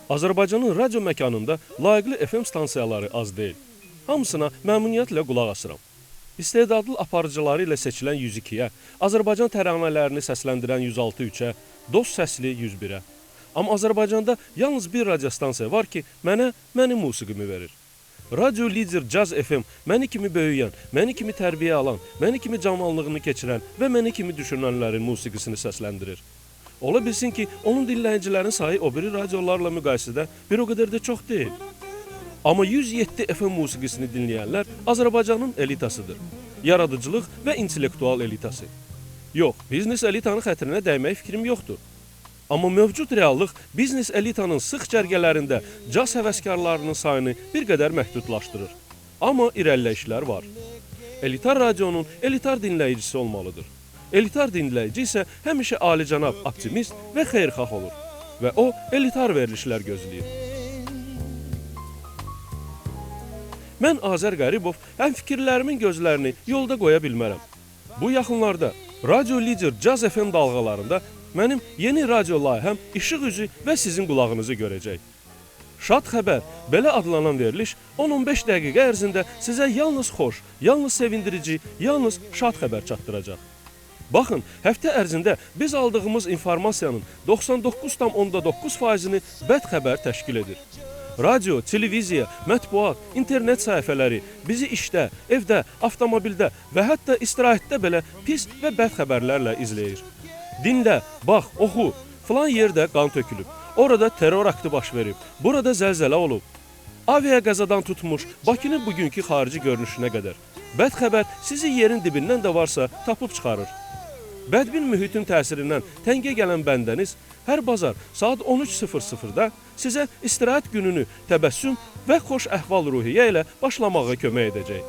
Azərbaycanın radio məkanında layiqli FM stansiyaları az deyil. Hamısına məmnuniyyətlə qulaq asıram. İstedadlı aparıcıları ilə seçilən 102-yə, Azərbaycan təranələrini səsləndirən 106-3-ə, dost səsli 101-ə. Amma Azərbaycanda yalnız bir radiostansiya var ki, mənim musiqimi verir. Radio Lider Caz FM məni kimi böyüyən, məni kimi tərbiyə alan, məni kimi cavanlığını keçirən və məni kimi düşünənlərin musiqisini səsləndirir. Ola bilsin ki, onun dinləyicilərin sayı o biri radiolarla müqayisədə bir o qədər də çox deyil. Amma 107 FM musiqisini dinləyənlər Azərbaycanın elitasıdır. Yaradıcılıq və intellektual elitası. Yox, biznes elitanın xətrinə dəymək fikrim yoxdur. Amma mövcud reallıq biznes elitanın sıx cərgələrində caz həvəskarlarının sayını bir qədər məhdudlaşdırır. Amma irəliləyişlər var. Elitar radionun elitar dinləyicisi olmalıdır. Elitar dinləyici isə həmişə alicənab, optimist və xeyirxah olur. Və o, elitar verilişlər gözləyir. Mən Azər Qəribov həm fikirlərimin gözlərini yolda qoya bilmərəm. Bu yaxınlarda Radio Lider Caz FM dalğalarında mənim yeni radio layihəm işıq üzü və sizin qulağınızı görəcək. Şad xəbər, belə adlanan veriliş 10-15 dəqiqə ərzində sizə yalnız xoş, yalnız sevindirici, yalnız şad xəbər çatdıracaq. Baxın, həftə ərzində biz aldığımız informasiyanın 99,9%-ni bəd xəbər təşkil edir. Radio, televiziya, mətbuat, internet səhifələri bizi işdə, evdə, avtomobildə və hətta istirahətdə belə pis və bəd xəbərlərlə izləyir. Dinlə, bax, oxu, filan yerdə qan tökülüb, orada terror aktı baş verib, burada zəlzələ olub. Avia qəzadan tutmuş Bakının bugünkü xarici görünüşünə qədər. Bəd xəbər sizi yerin dibindən də varsa tapıb çıxarır. Bədbin mühitin təsirindən təngə gələn bəndəniz hər bazar saat 13:00-da sizə istirahət gününü təbəssüm və xoş əhval-ruhiyyə ilə başlamağa kömək edəcək.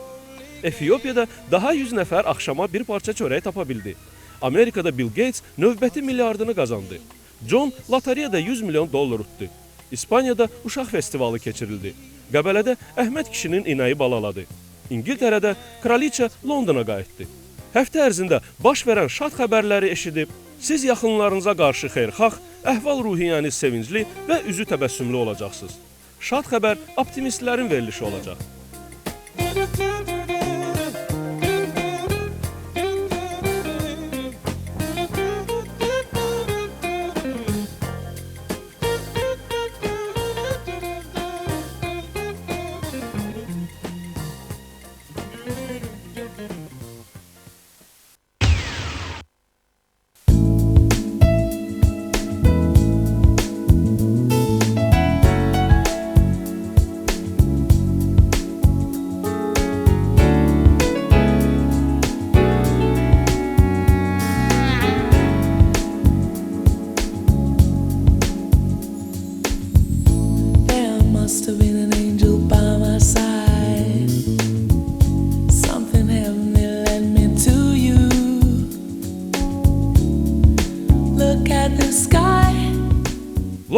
Efiopiyada daha 100 nəfər axşama bir parça çörək tapa bildi. Amerikada Bill Gates növbəti milyardını qazandı. John lotereyada 100 milyon dollar utdu. İspaniyada uşaq festivalı keçirildi. Qəbələdə Əhməd kişinin inəyi balaladı. İngiltərədə kraliça Londona qayıtdı. Həftə ərzində baş verən şad xəbərləri eşidib, siz yaxınlarınıza qarşı xeyirxah, əhval-ruhiyyəniz sevincli və üzü təbəssümlü olacaqsınız. Şad xəbər optimistlərin verilişi olacaq.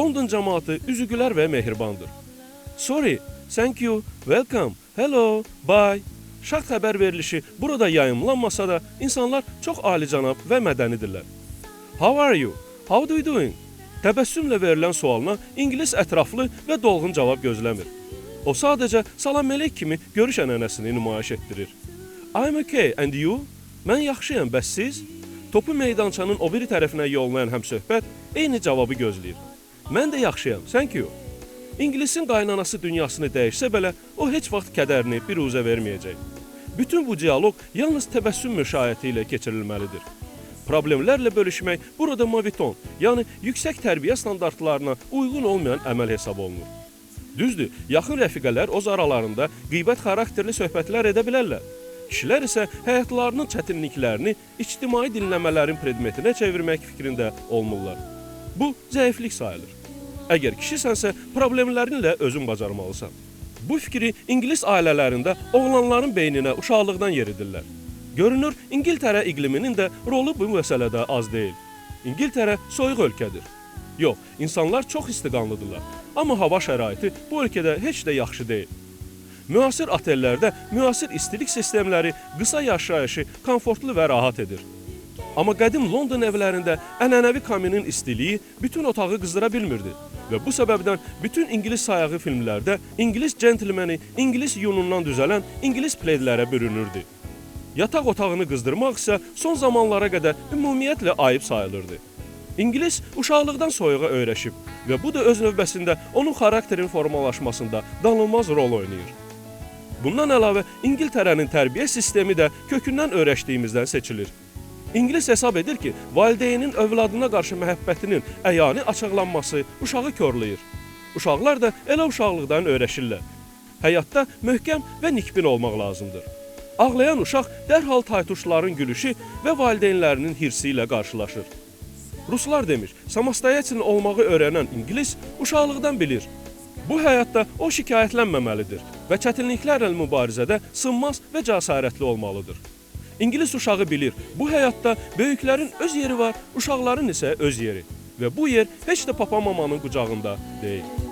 London cəmaatı üzügülər və mehribandır. Sorry, thank you, welcome, hello, bye. Şad xəbər verilişi burada yayımlanmasa da insanlar çox alicənab və mədənidirlər. How are you? How do you doing? Təbəssümlə verilən sualına ingilis ətraflı və dolğun cavab gözləmir. O sadəcə salam melek kimi görüş ənənəsini nümayiş etdirir. I'm okay, and you? Mən yaxşıyam, bəs siz? Topu meydançanın o biri tərəfinə yollayan həmsöhbət eyni cavabı gözləyir. Mən də yaxşıyam, thank you. İngilisin qaynanası dünyasını dəyişsə belə, o heç vaxt kədərini bir uzə verməyəcək. Bütün bu dialoq yalnız təbəssüm müşayiəti ilə keçirilməlidir. Problemlərlə bölüşmək burada moviton, yəni yüksək tərbiyə standartlarına uyğun olmayan əməl hesab olunur. Düzdür, yaxın rəfiqələr öz aralarında qeybət xarakterli söhbətlər edə bilərlər. Kişilər isə həyatlarının çətinliklərini ictimai dinləmələrin predmetinə çevirmək fikrində olmurlar. Bu, zəiflik sayılır. Əgər kişisənsə, problemlərinlə özün bacarmalısan. Bu fikri İngilis ailələrində oğlanların beyninə uşaqlıqdan yeridirlər. Görünür, İngiltərə iqliminin də rolu bu məsələdə az deyil. İngiltərə soyuq ölkədir. Yox, insanlar çox istiqanlıdırlar. Amma hava şəraiti bu ölkədə heç də yaxşı deyil. Müasir otellərdə müasir istilik sistemləri qısa yaşayışı komfortlu və rahat edir. Amma qədim London evlərində ənənəvi kaminin istiliyi bütün otağı qızdıra bilmirdi. və bu səbəbdən bütün ingilis sayağı filmlərdə ingilis centlmeni ingilis yunundan düzələn ingilis pleydlərə bürünürdü. Yataq otağını qızdırmaq isə son zamanlara qədər ümumiyyətlə ayıb sayılırdı. İngilis uşaqlıqdan soyuğa öyrəşib və bu da öz növbəsində onun xarakterin formalaşmasında danılmaz rol oynayır. Bundan əlavə İngiltərənin tərbiyə sistemi də kökündən öyrəşdiyimizdən seçilir. İngilis hesab edir ki, valideynin övladına qarşı məhəbbətinin əyani açıqlanması uşağı körləyir. Uşaqlar da elə uşaqlıqdan öyrəşirlər. Həyatda möhkəm və nikbin olmaq lazımdır. Ağlayan uşaq dərhal taytuşların gülüşü və valideynlərinin hirsi ilə qarşılaşır. Ruslar demiş, samostoyaçın olmağı öyrənən İngilis uşaqlıqdan bilir. Bu həyatda o şikayətlənməməlidir və çətinliklərlə mübarizədə sınmaz və cəsarətli olmalıdır. İngilis uşağı bilir, bu həyatda böyüklərin öz yeri var, uşaqların isə öz yeri. Və bu yer heç də papa mamanın qucağında deyil.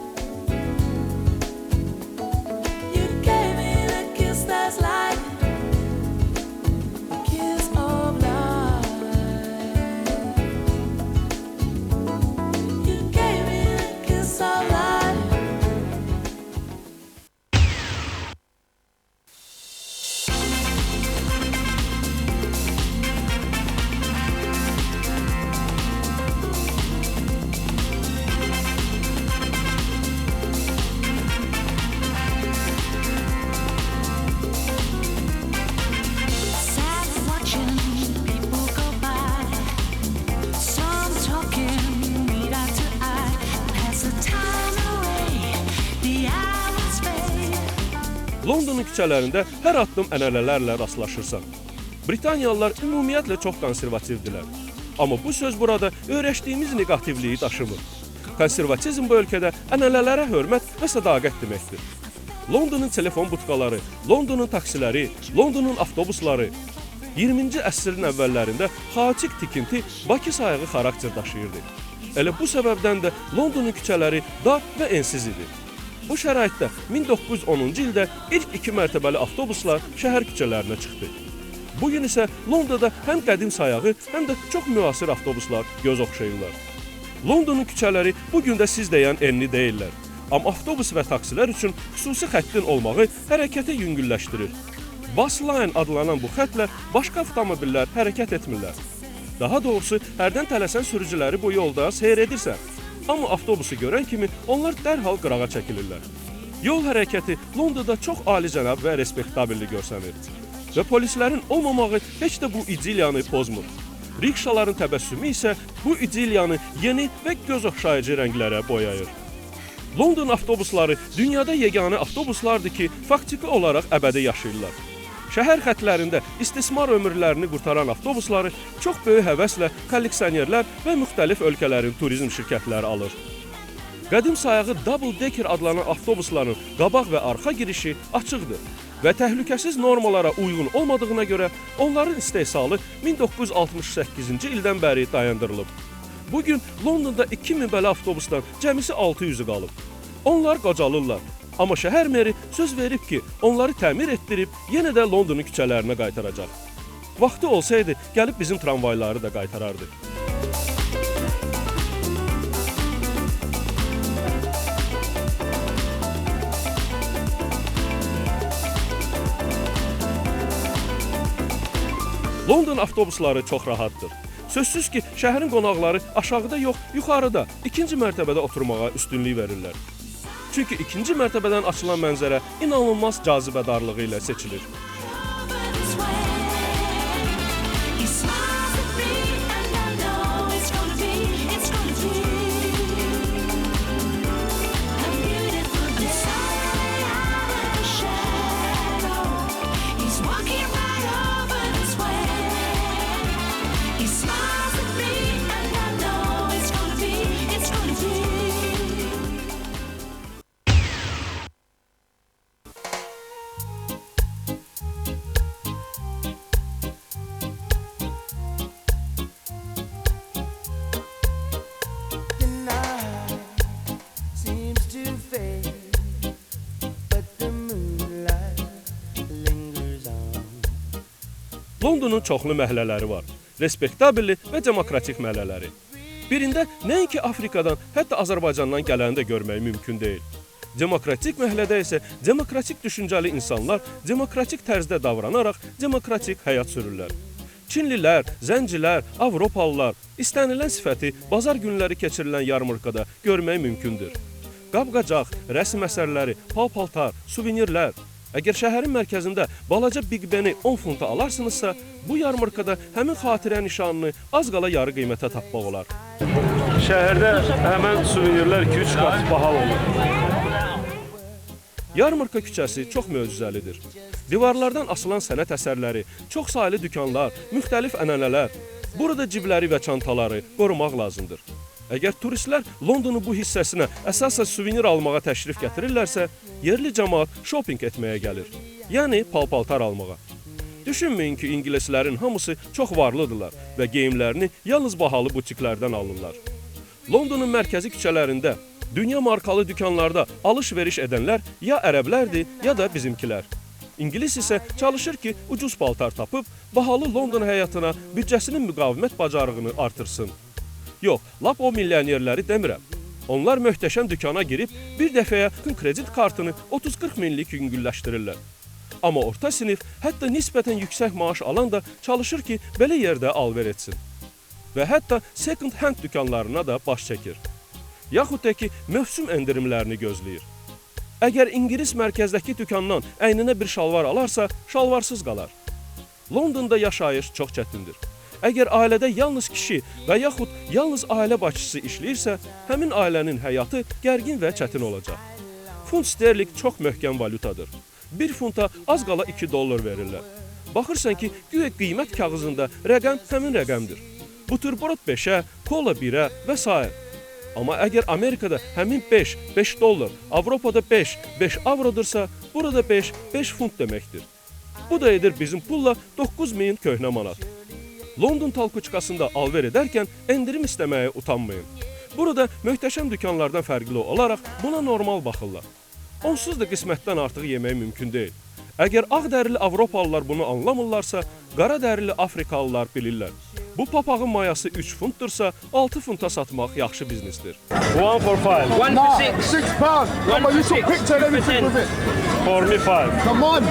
Londonun küçələrində hər addım ənənələrlə rastlaşırsan. Britaniyalılar ümumiyyətlə çox konservativdilər. Amma bu söz burada öyrəşdiyimiz negativliyi daşımır. Konservatizm bu ölkədə ənənələrə hörmət və sədaqət deməkdir. Londonun telefon butqaları, Londonun taksiləri, Londonun avtobusları 20-ci əsrin əvvəllərində xaotik tikinti Bakı sayağı xarakter daşıyırdı. Elə bu səbəbdən də Londonun küçələri dar və ensiz idi. Bu şəraitdə 1910-cu ildə ilk 2 mərtəbəli avtobuslar şəhər küçələrinə çıxdı. Bugün isə Londonda həm qədim sayağı, həm də çox müasir avtobuslar göz oxşayırlar. Londonun küçələri bugün də siz deyən enli deyirlər. Amma avtobus və taksilər üçün xüsusi xəttin olmağı hərəkəti yüngülləşdirir. Bus Line adlanan bu xəttlə başqa avtomobillər hərəkət etmirlər. Daha doğrusu, hərdən tələsən sürücüləri bu yolda seyr edirsən. Amma avtobusu görən kimi onlar dərhal qırağa çəkilirlər. Yol hərəkəti Londonda çox alicənab və respektabilli görsənir. Və polislərin olmamağı heç də bu idiliyanı pozmur. Rikşaların təbəssümü isə bu idiliyanı yeni və göz oxşayıcı rənglərə boyayır. London avtobusları dünyada yeganə avtobuslardır ki, faktiki olaraq əbədi yaşayırlar. Şəhər xətlərində istismar ömürlərini qurtaran avtobusları çox böyük həvəslə kolleksionerlər və müxtəlif ölkələrin turizm şirkətləri alır. Qədim sayağı Double Decker adlanan avtobusların qabaq və arxa girişi açıqdır və təhlükəsiz normalara uyğun olmadığına görə onların istehsalı 1968-ci ildən bəri dayandırılıb. Bugün Londonda 2000 belə avtobusdan cəmisi 600-ü qalıb. Onlar qocalırlar. Amma şəhər meri söz verib ki, onları təmir etdirib yenə də Londonun küçələrinə qaytaracaq. Vaxtı olsaydı, gəlib bizim tramvayları da qaytarardı. London avtobusları çox rahatdır. Sözsüz ki, şəhərin qonaqları aşağıda yox, yuxarıda, ikinci mərtəbədə oturmağa üstünlük verirlər. Çünki ikinci mərtəbədən açılan mənzərə inanılmaz cazibədarlığı ilə seçilir. Londonun çoxlu məhəllələri var. Respektabilli və demokratik məhəllələri. Birində nəinki Afrikadan, hətta Azərbaycandan gələni də görmək mümkün deyil. Demokratik məhəllədə isə demokratik düşüncəli insanlar demokratik tərzdə davranaraq demokratik həyat sürürlər. Çinlilər, zəncilər, Avropalılar istənilən sifəti bazar günləri keçirilən yarmarkada görmək mümkündür. Qab-qacaq, rəsm əsərləri, pal-paltar, suvenirlər. Əgər şəhərin mərkəzində balaca Big Beni 10 funta alarsınızsa, bu yarmarkada həmin xatirə nişanını az qala yarı qiymətə tapmaq olar. Şəhərdə həmən suvenirlər 2-3 qat bahalı olur. Yarmarka küçəsi çox möcüzəlidir. Divarlardan asılan sənət əsərləri, çox saylı dükanlar, müxtəlif ənənələr, burada cibləri və çantaları qorumaq lazımdır. Əgər turistlər Londonun bu hissəsinə əsasən suvenir almağa təşrif gətirirlərsə, yerli cəmaət şopinq etməyə gəlir, yəni pal-paltar almağa. Düşünməyin ki, ingilislərin hamısı çox varlıdırlar və geyimlərini yalnız bahalı butiklərdən alırlar. Londonun mərkəzi küçələrində, dünya markalı dükanlarda alış-veriş edənlər ya ərəblərdir, ya da bizimkilər. İngilis isə çalışır ki, ucuz paltar tapıb, bahalı London həyatına büdcəsinin müqavimət bacarığını artırsın. Yox, lap o milyonerləri demirəm. Onlar möhtəşəm dükana girib, bir dəfəyə kredit kartını 30-40 minlik yüngülləşdirirlər. Amma orta sinif, hətta nisbətən yüksək maaş alan da çalışır ki, belə yerdə alver etsin. Və hətta second hand dükanlarına da baş çəkir. Yaxud da ki, mövsüm endirimlərini gözləyir. Əgər İngilis mərkəzdəki dükandan əyninə bir şalvar alarsa, şalvarsız qalar. Londonda yaşayış çox çətindir. Əgər ailədə yalnız kişi və yaxud yalnız ailə başçısı işləyirsə, həmin ailənin həyatı gərgin və çətin olacaq. Funt sterling çox möhkəm valutadır. 1 funta az qala 2 dollar verirlər. Baxırsan ki, güya qiymət kağızında rəqəm həmin rəqəmdir. Buterbrod 5-ə, kola 1-ə və s. Amma əgər Amerikada həmin 5 dollar, Avropada 5 avrodursa, burada 5 funt deməkdir. Bu da edir bizim pulla 9000 köhnə manat. London talkuçkasında alver edərkən endirim istəməyə utanmayın. Burada möhtəşəm dükanlardan fərqli olaraq buna normal baxırlar. Onsuz da qismətdən artıq yemək mümkün deyil. Əgər ağ dərili Avropalılar bunu anlamırlarsa, qara dərili Afrikalılar bilirlər. Bu papağın mayası 3 funtdursa, 6 funta satmaq yaxşı biznesdir. 1 for 5. 1 for 6. £6. But you took picture and everything with it. For me 5. Come on.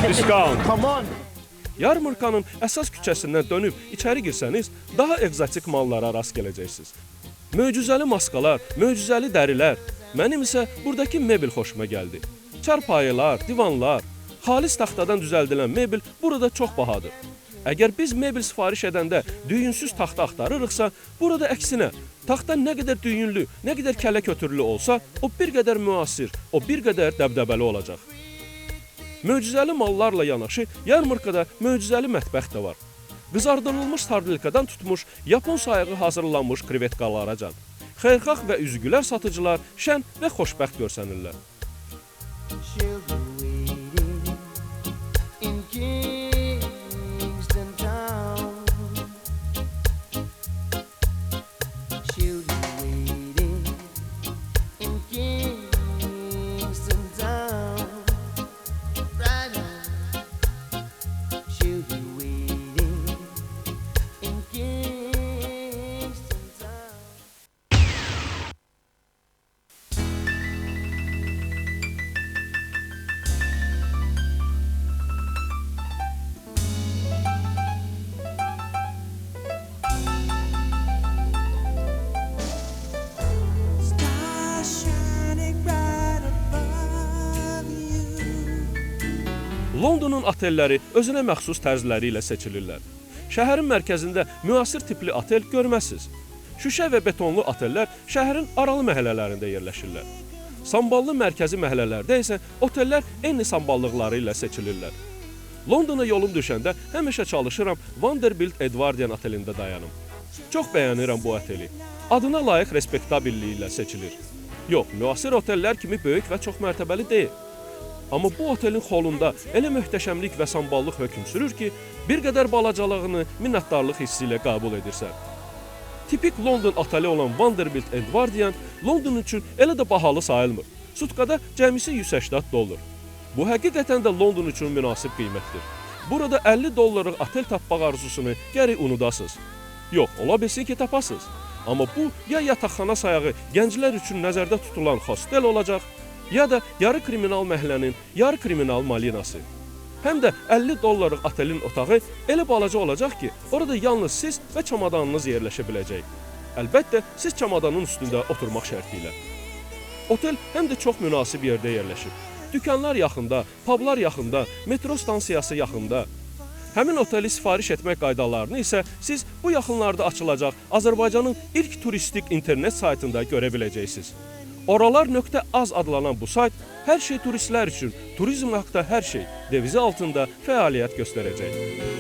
Discount. Come on. Yarmarkanın əsas küçəsindən dönüb içəri girsəniz, daha egzotik mallara rast gələcəksiniz. Möcüzəli maskalar, möcüzəli dərilər. Mənim isə buradakı mebel xoşuma gəldi. Çarpayılar, divanlar, xalis taxtadan düzəldilən mebel burada çox bahadır. Əgər biz mebel sifariş edəndə düyünsüz taxta axtarırıqsa, burada əksinə, taxta nə qədər düyünlü, nə qədər kələ kötürlü olsa, o bir qədər müasir, o bir qədər dəbdəbəli olacaq. Möcüzəli mallarla yanaşı yarmarkada möcüzəli mətbəx də var. Qızardılmış sardilkadan tutmuş, Yapon sayığı hazırlanmış krevetkalarıcan. Xeyirxah və üzgülər satıcılar şən və xoşbəxt görsənirlər. Londonun otelləri özünə məxsus tərzləri ilə seçilirlər. Şəhərin mərkəzində müasir tipli otel görməzsiniz. Şüşə və betonlu otellər şəhərin aralı məhəllələrində yerləşirlər. Samballı mərkəzi məhəllələrdə isə otellər eyni samballıqları ilə seçilirlər. Londona yolum düşəndə həmişə çalışıram Vanderbilt Edwardian otelində dayanım. Çox bəyənirəm bu oteli. Adına layiq respektabilliyi ilə seçilir. Yox, müasir otellər kimi böyük və çox mərtəbəli deyil. Amma bu otelin xolunda elə möhtəşəmlik və samballıq hökm sürür ki, bir qədər balacalığını minnətdarlıq hissi ilə qəbul edirsən. Tipik London oteli olan Vanderbilt Edwardian London üçün elə də bahalı sayılmır. Sutkada cəmisi 180 dollar. Bu həqiqətən də London üçün münasib qiymətdir. Burada 50 dollarlıq otel tapmaq arzusunu gərək unudasınız. Yox, ola bilsin ki tapasınız. Amma bu ya yataqxana sayağı gənclər üçün nəzərdə tutulan hostel olacaq, ya da yarı kriminal məhəllənin yarı kriminal malinası. Həm də 50 dollarlıq otelin otağı elə balaca olacaq ki, orada yalnız siz və çamadanınız yerləşə biləcək. Əlbəttə, siz çamadanın üstündə oturmaq şərti ilə. Otel həm də çox münasib yerdə yerləşib. Dükanlar yaxında, publar yaxında, metro stansiyası yaxında. Həmin oteli sifariş etmək qaydalarını isə siz bu yaxınlarda açılacaq Azərbaycanın ilk turistik internet saytında görə biləcəksiniz. Oralar.az adlanan bu sayt hər şey turistlər üçün, turizm haqda hər şey devizi altında fəaliyyət göstərəcək.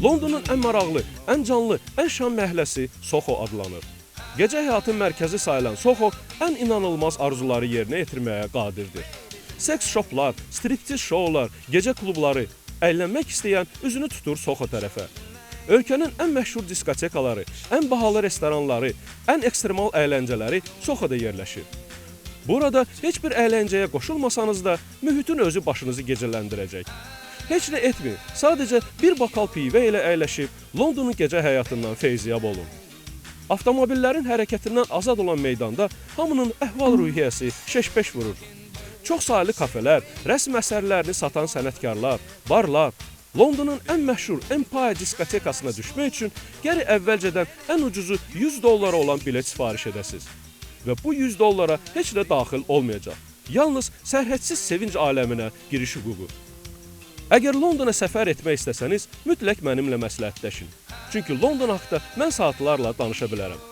Londonun ən maraqlı, ən canlı, ən şan məhəlləsi Soho adlanır. Gecə həyatın mərkəzi sayılan Soho ən inanılmaz arzuları yerinə yetirməyə qadirdir. Seks shoplar, striptiz şoular, gecə klubları, əylənmək istəyən üzünü tutur Soho tərəfə. Ölkənin ən məşhur diskotekaları, ən bahalı restoranları, ən ekstremal əyləncələri Sohoda yerləşir. Burada heç bir əyləncəyə qoşulmasanız da mühitin özü başınızı gecələndirəcək. Heç nə etməyin, sadəcə bir bakal pivə ilə əyləşib Londonun gecə həyatından feyziyab olun. Avtomobillərin hərəkətindən azad olan meydanda hamının əhval-ruhiyyəsi şeş-beş vurur. Çox saylı kafelər, rəsm əsərlərini satan sənətkarlar, barlar, Londonun ən məşhur Empire diskotekasına düşmək üçün gərək əvvəlcədən ən ucuzu 100 dollara olan bilet sifariş edəsiniz. Və bu 100 dollara heç nə daxil olmayacaq. Yalnız sərhədsiz sevinc aləminə giriş hüququ. Əgər Londona səfər etmək istəsəniz, mütləq mənimlə məsləhətləşin. Çünki London haqda mən saatlarla danışa bilərəm.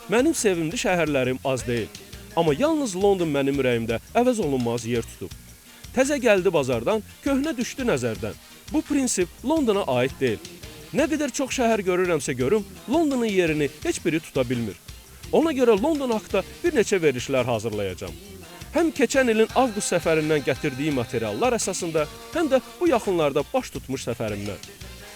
Mənim sevimli şəhərlərim az deyil. Amma yalnız London mənim ürəyimdə əvəz olunmaz yer tutub. Təzə gəldi bazardan, köhnə düşdü nəzərdən. Bu prinsip Londona aid deyil. Nə qədər çox şəhər görürəmsə görüm, Londonun yerini heç biri tuta bilmir. Ona görə London haqda bir neçə verilişlər hazırlayacağam. Həm keçən ilin avqust səfərindən gətirdiyi materiallar əsasında, həm də bu yaxınlarda baş tutmuş səfərimdən.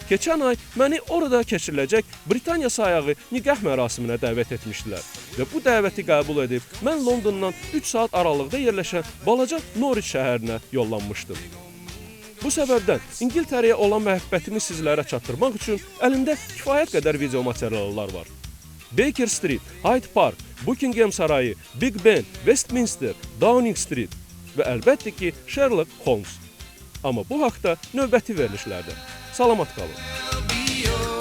Keçən ay məni orada keçiriləcək Britaniya sayağı nikah mərasiminə dəvət etmişdilər və bu dəvəti qəbul edib mən Londondan 3 saat aralıqda yerləşən balaca Norwich şəhərinə yollanmışdım. Bu səbəbdən İngiltərəyə olan məhəbbətimi sizlərə çatdırmaq üçün əlimdə kifayət qədər video materiallar var. Baker Street, Hyde Park, Buckingham Sarayı, Big Ben, Westminster, Downing Street və əlbəttə ki, Sherlock Holmes. Amma bu haqda növbəti verilişlərdə. Salamat qalın.